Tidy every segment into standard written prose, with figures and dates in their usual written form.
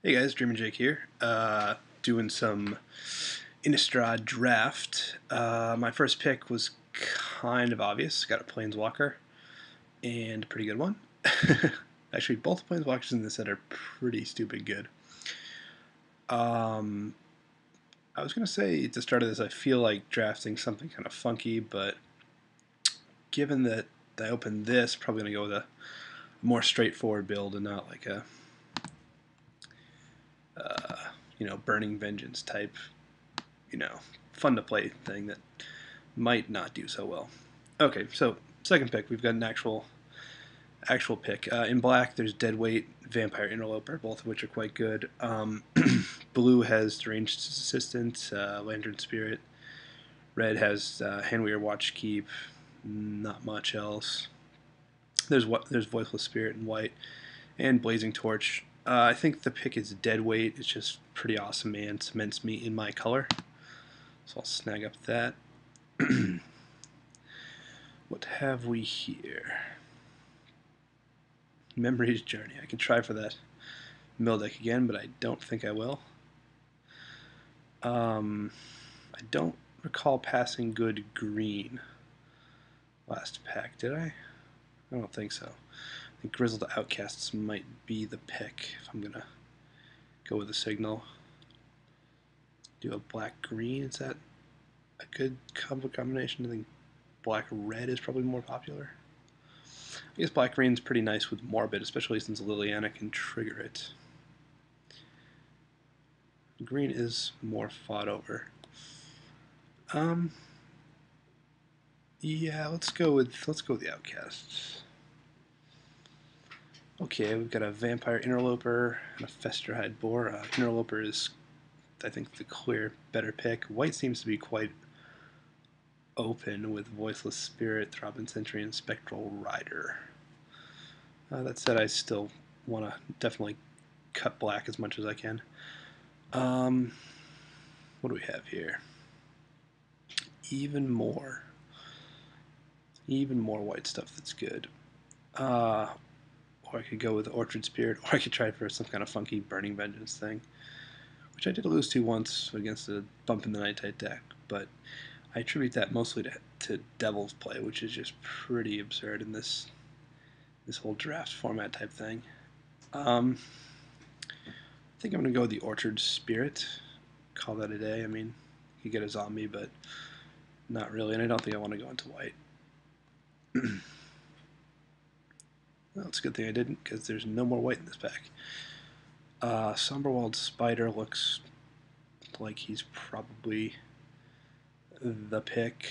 Hey guys, dreamerjake here. Doing some Innistrad draft. My first pick was kind of obvious. Got a Planeswalker, and a pretty good one. Actually, both Planeswalkers in this set are pretty stupid good. I was going to say at the start of this, I feel like drafting something kind of funky, but given that I opened this, probably going to go with a more straightforward build and not like a Burning Vengeance type, fun to play thing that might not do so well. Okay, so second pick, we've got an actual pick. In black, there's Deadweight, Vampire Interloper, both of which are quite good. Blue has Deranged Assistant, Lantern Spirit. Red has Handweaver, Watchkeep. Not much else. There's Voiceless Spirit in white, and Blazing Torch. I think the pick is Deadweight. It's just pretty awesome, man. Cements me in my color. So I'll snag up that. What have we here? Memory's Journey. I can try for that mill deck again, but I don't think I will. I don't recall passing good green last pack, did I? I don't think so. I think Grizzled Outcasts might be the pick if I'm going to go with a signal. Do a black-green, is that a good combination? I think black-red is probably more popular. I guess black-green's pretty nice with Morbid, especially since Liliana can trigger it. Green is more fought over. Yeah, let's go with the Outcasts. Okay, we've got a Vampire Interloper and a Festerhide Boar. Interloper is, I think, the clear better pick. White seems to be quite open with Voiceless Spirit, Throbbing Sentry, and Spectral Rider. That said, I still want to definitely cut black as much as I can. What do we have here? Even more white stuff that's good. Or I could go with Orchard Spirit, or I could try for some kind of funky Burning Vengeance thing, which I did lose to once against a Bump in the Night type deck, but I attribute that mostly to Devil's Play, which is just pretty absurd in this whole draft format type thing. I think I'm going to go with the Orchard Spirit. Call that a day. I mean, you get a zombie, but not really, and I don't think I want to go into white. Well, it's a good thing I didn't, because there's no more white in this pack. Somberwald Spider looks like he's probably the pick.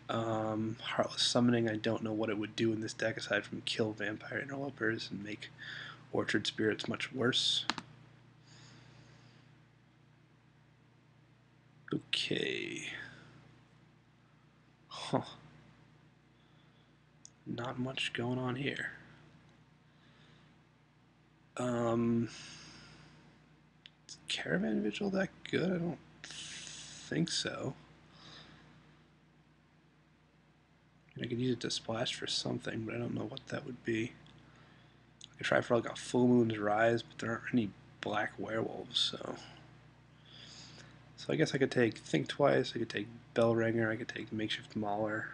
Heartless Summoning, I don't know what it would do in this deck aside from kill Vampire Interlopers and make Orchard Spirits much worse. Okay. Huh. Not much going on here. Is Caravan Vigil that good? I don't think so. I could use it to splash for something, but I don't know what that would be. I could try for like a Full Moon's Rise, but there aren't any black werewolves, so I guess I could take Think Twice, I could take Bellringer, I could take Makeshift Mauler,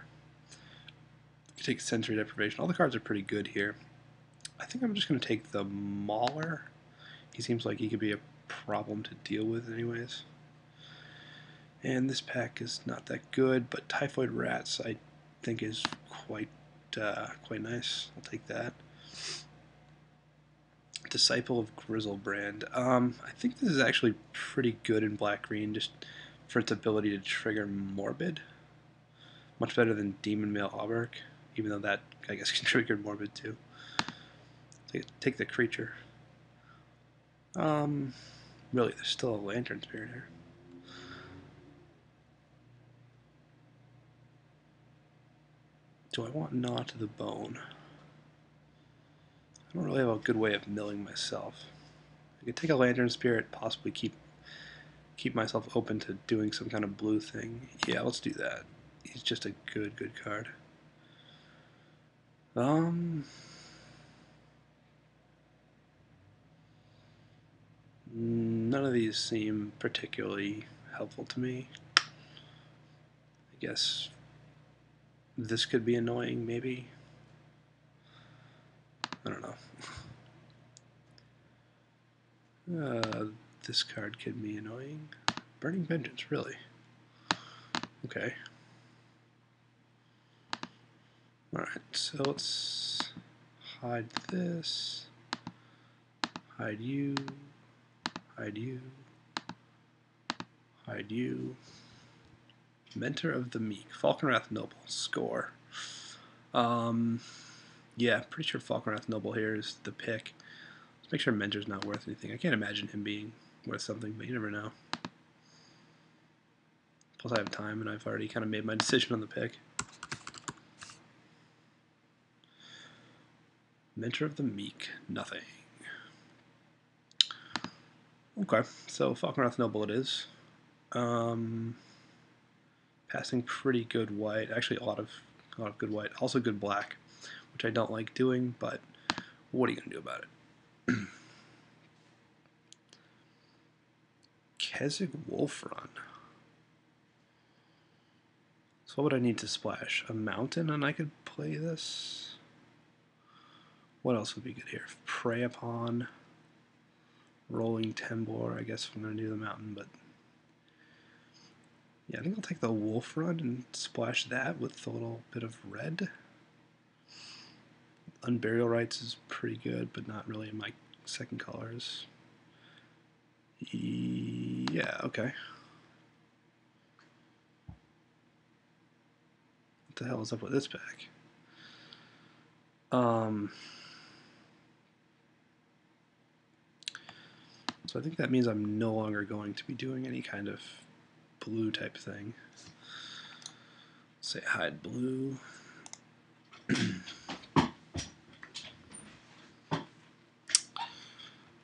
I could take Sensory Deprivation. All the cards are pretty good here. I think I'm just going to take the Mauler. He seems like he could be a problem to deal with anyways. And this pack is not that good, but Typhoid Rats I think is quite nice. I'll take that. Disciple of Grizzlebrand. I think this is actually pretty good in black-green, just for its ability to trigger Morbid. Much better than Demon Male Auberk, even though that, I guess, can trigger Morbid too. Take the creature. Really, there's still a Lantern Spirit here. Do I want Gnaw to the Bone? I don't really have a good way of milling myself. I could take a Lantern Spirit, possibly keep myself open to doing some kind of blue thing. Yeah, let's do that. He's just a good card. None of these seem particularly helpful to me. I guess this could be annoying, maybe. I don't know. This card could be annoying. Burning Vengeance, really? Okay. Alright, so let's hide this. Hide you. Hide you. Hide you. Mentor of the Meek. Falkenrath Noble. Score. Yeah, pretty sure Falkenrath Noble here is the pick. Let's make sure Mentor's not worth anything. I can't imagine him being worth something, but you never know. Plus I have time, and I've already kind of made my decision on the pick. Mentor of the Meek. Nothing. Okay, so Falkenrath Noble it is. Passing pretty good white. Actually, a lot of good white. Also good black, which I don't like doing, but what are you going to do about it? Keswick Wolfrun. So what would I need to splash? A mountain and I could play this? What else would be good here? Prey Upon. Rolling Tembor. I guess I'm going to do the mountain, but yeah, I think I'll take the Wolfrun and splash that with a little bit of red. Unburial Rites is pretty good, but not really in my second colors. Yeah, okay. What the hell is up with this pack? So I think that means I'm no longer going to be doing any kind of blue type thing. Say hide blue.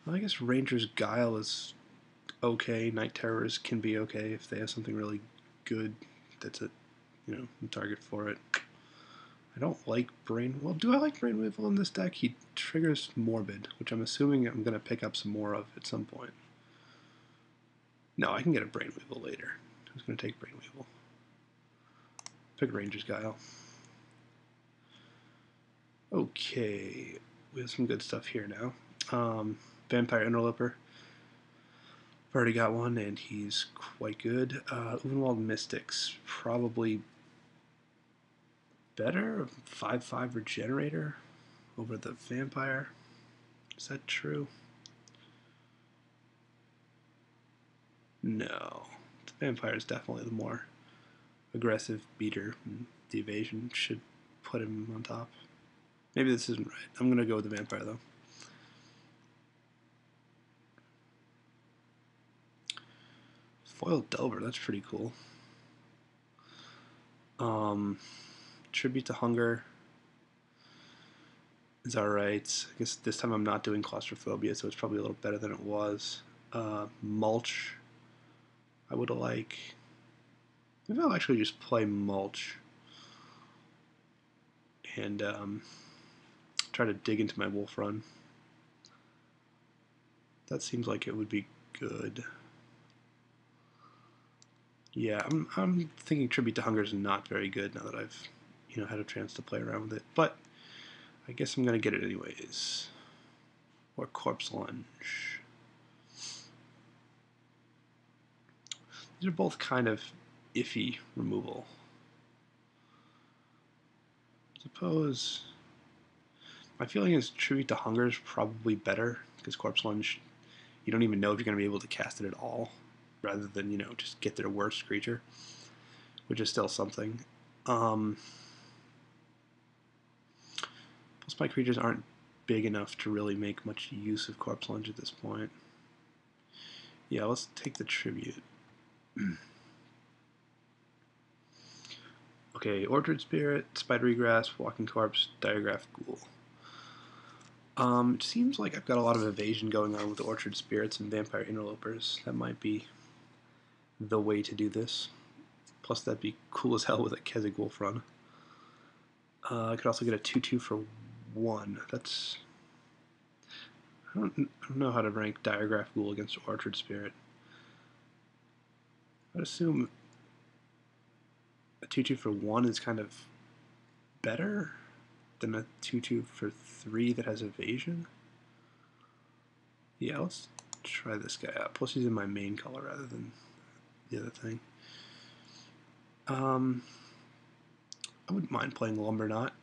Well, I guess Ranger's Guile is okay. Night Terrors can be okay if they have something really good that's a target for it. I don't like Brain. Well, do I like Brainweevil in this deck? He triggers Morbid, which I'm assuming I'm going to pick up some more of at some point. No, I can get a Brainweevil later. Who's going to take Brainweevil? Pick Ranger's Guile. Okay, we have some good stuff here now. Vampire Interloper. I've already got one, and he's quite good. Uvenwald Mystics, probably better. 5/5 Regenerator over the Vampire. Is that true? No. The Vampire is definitely the more aggressive beater, and the evasion should put him on top. Maybe this isn't right. I'm going to go with the Vampire, though. Foiled Delver, that's pretty cool. Tribute to Hunger is alright. I guess this time I'm not doing Claustrophobia, so it's probably a little better than it was. Mulch, I would like. Maybe I'll actually just play Mulch and try to dig into my Wolfrun. That seems like it would be good. Yeah, I'm thinking Tribute to Hunger is not very good now that I've had a chance to play around with it, but I guess I'm gonna get it anyways. Or Corpse Lunge. These are both kind of iffy removal. I suppose my feeling is Tribute to Hunger is probably better because Corpse Lunge, you don't even know if you're going to be able to cast it at all, rather than just get their worst creature, which is still something. Plus, my creatures aren't big enough to really make much use of Corpse Lunge at this point. Yeah, let's take the Tribute. Okay, Orchard Spirit, Spidery Grass, Walking Corpse, Diagraph Ghoul. It seems like I've got a lot of evasion going on with the Orchard Spirits and Vampire Interlopers. That might be the way to do this. Plus, that'd be cool as hell with a Keswick Wolfrun. I could also get a 2/2 for 1. That's I don't know how to rank Diagraph Ghoul against Orchard Spirit. I'd assume a 2/2 for 1 is kind of better than a 2/2 for 3 that has evasion. Yeah, let's try this guy out. Plus he's in my main color rather than the other thing. I wouldn't mind playing Lumberknot.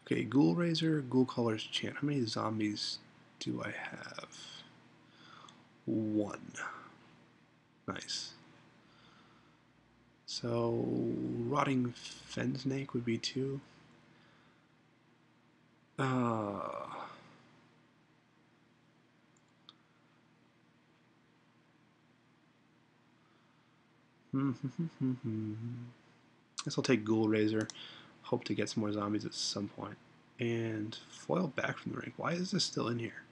Okay, Ghoul Razor, Ghoul Colors Chant. How many zombies do I have? 1. Nice. So, Rotting Fen Snake would be 2. Guess I'll take Ghoul Razor. Hope to get some more zombies at some point. And foil back from the ring. Why is this still in here?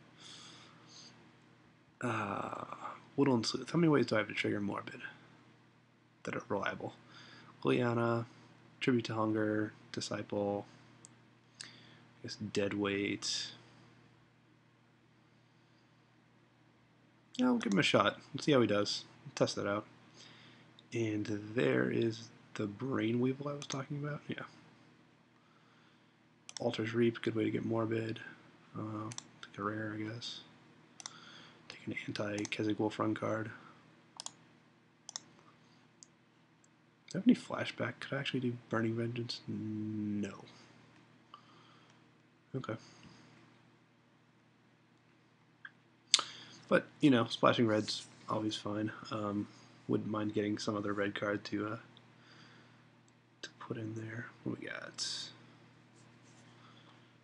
Woodland Sleuth. How many ways do I have to trigger Morbid that are reliable? Gleana, Tribute to Hunger, Disciple, I guess Deadweight. Yeah, we'll give him a shot. Let's see how he does. Test that out. And there is the Brain Weevil I was talking about. Yeah. Altar's Reap, good way to get Morbid. Take a rare, I guess. Take an anti-Kezig Run card. Do I have any flashback? Could I actually do Burning Vengeance? No. Okay. But, you know, splashing red's always fine. Wouldn't mind getting some other red card to put in there. What we got?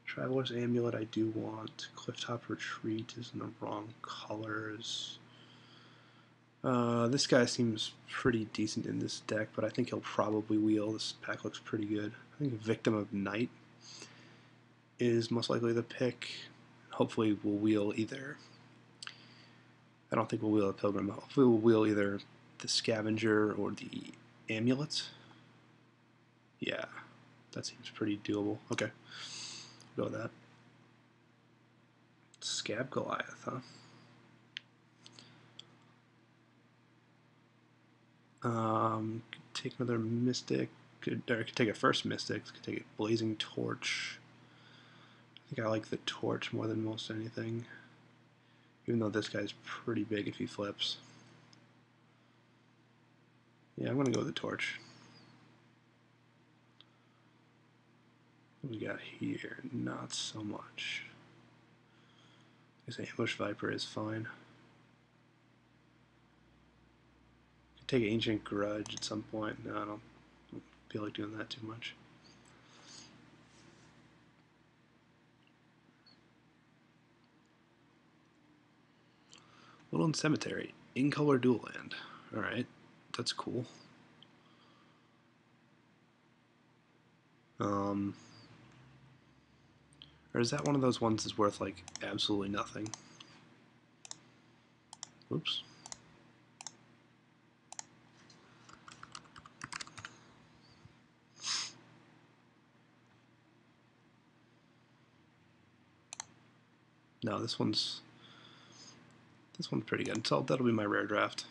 Traveler's Amulet I do want. Clifftop Retreat is in the wrong colors. This guy seems pretty decent in this deck, but I think he'll probably wheel. This pack looks pretty good. I think Victim of Night is most likely the pick. Hopefully we'll wheel either... I don't think we'll wheel a Pilgrim. Hopefully we'll wheel either the Scavenger or the Amulet. Yeah, that seems pretty doable. Okay, go with that. Scab Goliath, huh? Could take another Mystic. Could take a first Mystic. Could take a Blazing Torch. I think I like the Torch more than most anything. Even though this guy's pretty big if he flips. Yeah, I'm going to go with the Torch. What we got here? Not so much. I guess Ambush Viper is fine. Could take Ancient Grudge at some point. No, I don't feel like doing that too much. Woodland Cemetery. In-color dual land. Alright, that's cool. Or is that one of those ones that's worth, like, absolutely nothing? Oops. No, this one's pretty good. So that'll be my rare draft.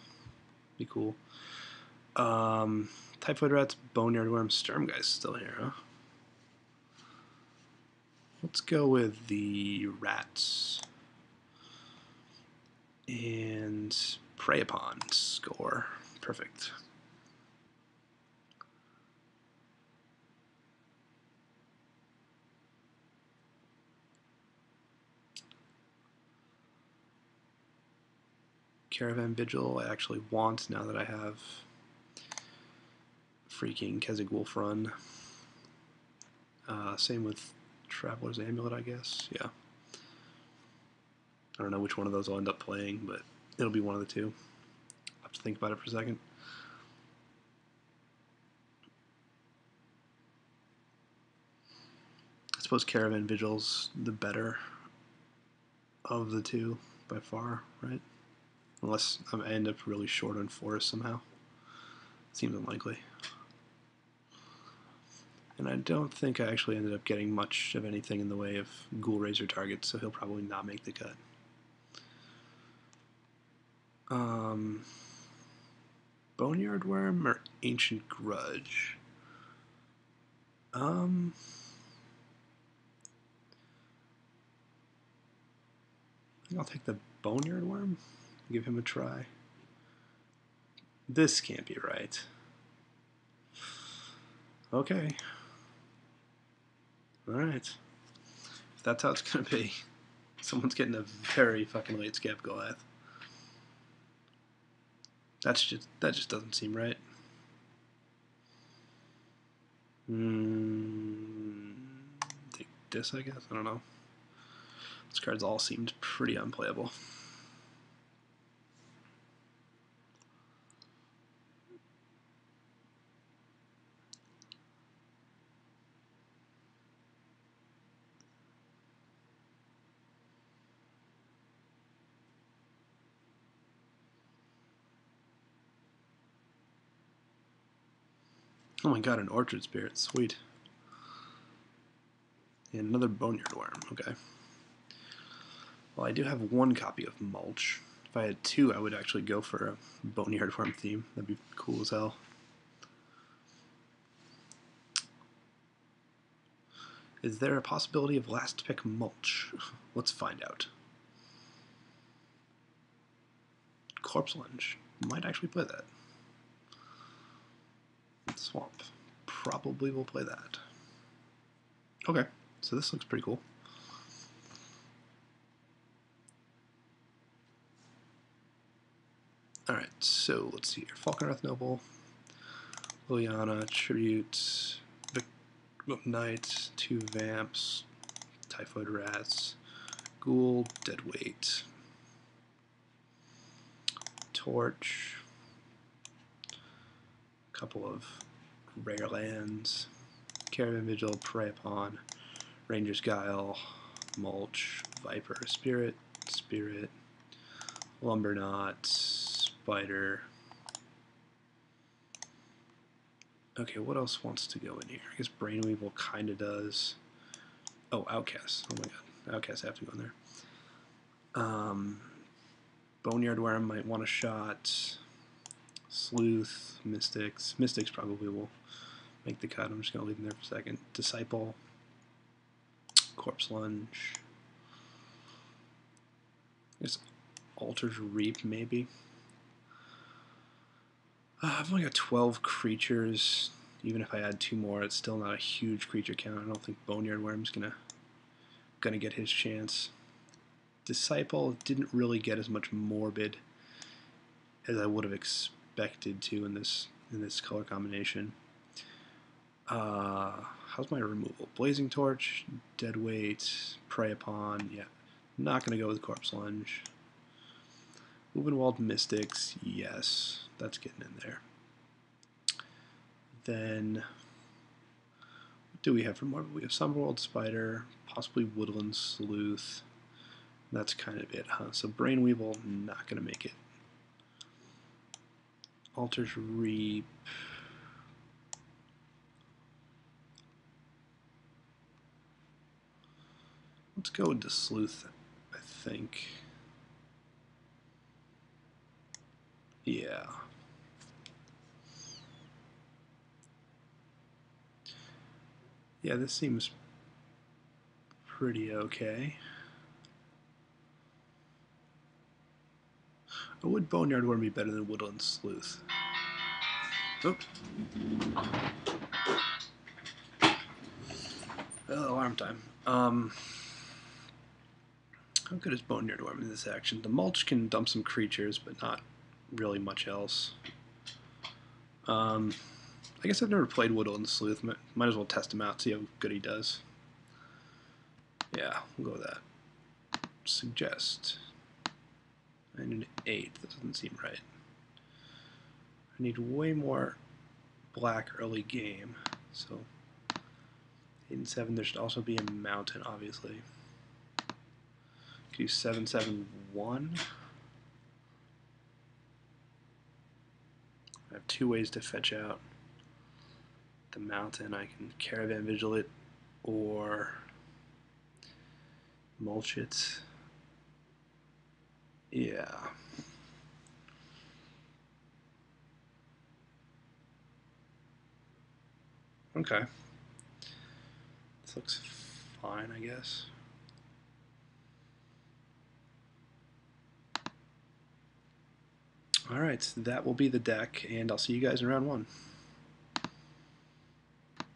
Be cool. Typhoid Rats, Boneyard Worm, Sturmgeist still here, huh? Let's go with the Rats. And Prey Upon. Score. Perfect. Caravan Vigil I actually want now that I have freaking Kezig Run. Same with Traveler's Amulet, I guess. Yeah. I don't know which one of those I'll end up playing, but it'll be one of the two. I'll have to think about it for a second. I suppose Caravan Vigil's the better of the two by far, right? Unless I end up really short on Forest somehow. Seems unlikely. And I don't think I actually ended up getting much of anything in the way of Ghoul Razor targets, so he'll probably not make the cut. Boneyard Worm or Ancient Grudge? I think I'll take the Boneyard Worm. Give him a try. This can't be right. Okay. Alright. If that's how it's gonna be, someone's getting a very fucking late Scab Goliath. That just doesn't seem right. Take this, I guess. I don't know. These cards all seemed pretty unplayable. Oh my god, an Orchard Spirit. Sweet. And another Boneyard Worm. Okay. Well, I do have one copy of Mulch. If I had two, I would actually go for a Boneyard Worm theme. That'd be cool as hell. Is there a possibility of last pick Mulch? Let's find out. Corpse Lunge. Might actually play that. Swamp. Probably will play that. Okay, so this looks pretty cool. Alright, so let's see here. Falkenrath Noble, Liliana, Tribute, Knight, 2 Vamps, Typhoid Rats, Ghoul, Deadweight, Torch, a couple of rare lands, Caravan Vigil, Prey Upon, Ranger's Guile, Mulch, Viper, Spirit, Lumberknot, Spider. Okay, what else wants to go in here? I guess Brainweevil kind of does. Oh, Outcast. Oh my god. Outcasts have to go in there. Boneyard Worm might want a shot. Sleuth, Mystics. Mystics probably will make the cut. I'm just going to leave them there for a second. Disciple. Corpse Lunge. I guess Altar's Reap, maybe. I've only got 12 creatures. Even if I add 2 more, it's still not a huge creature count. I don't think Boneyard Worm's gonna get his chance. Disciple didn't really get as much morbid as I would have expected to in this color combination. How's my removal? Blazing Torch, Deadweight, Prey Upon. Yeah, not gonna go with Corpse Lunge. Wald Mystics, yes, that's getting in there. Then, what do we have for morbid? We have Summerworld Spider, possibly Woodland Sleuth. That's kind of it, huh? So Brainweevil, not gonna make it. Altar's Reap. Let's go into Sleuth, I think. Yeah. Yeah, this seems pretty okay. Would Boneyard Worm be better than Woodland Sleuth? Oh. Alarm time. How good is Boneyard Worm in this action? The Mulch can dump some creatures, but not really much else. I guess I've never played Woodland Sleuth. Might as well test him out, see how good he does. Yeah, we'll go with that. Suggest. I need an 8. That doesn't seem right. I need way more black early game. So 8 and 7. There should also be a mountain, obviously. Could do 7-7-1. I have 2 ways to fetch out. the mountain, I can caravan vigil it or mulch it. Yeah. Okay. This looks fine, I guess. Alright, so that will be the deck, and I'll see you guys in round one.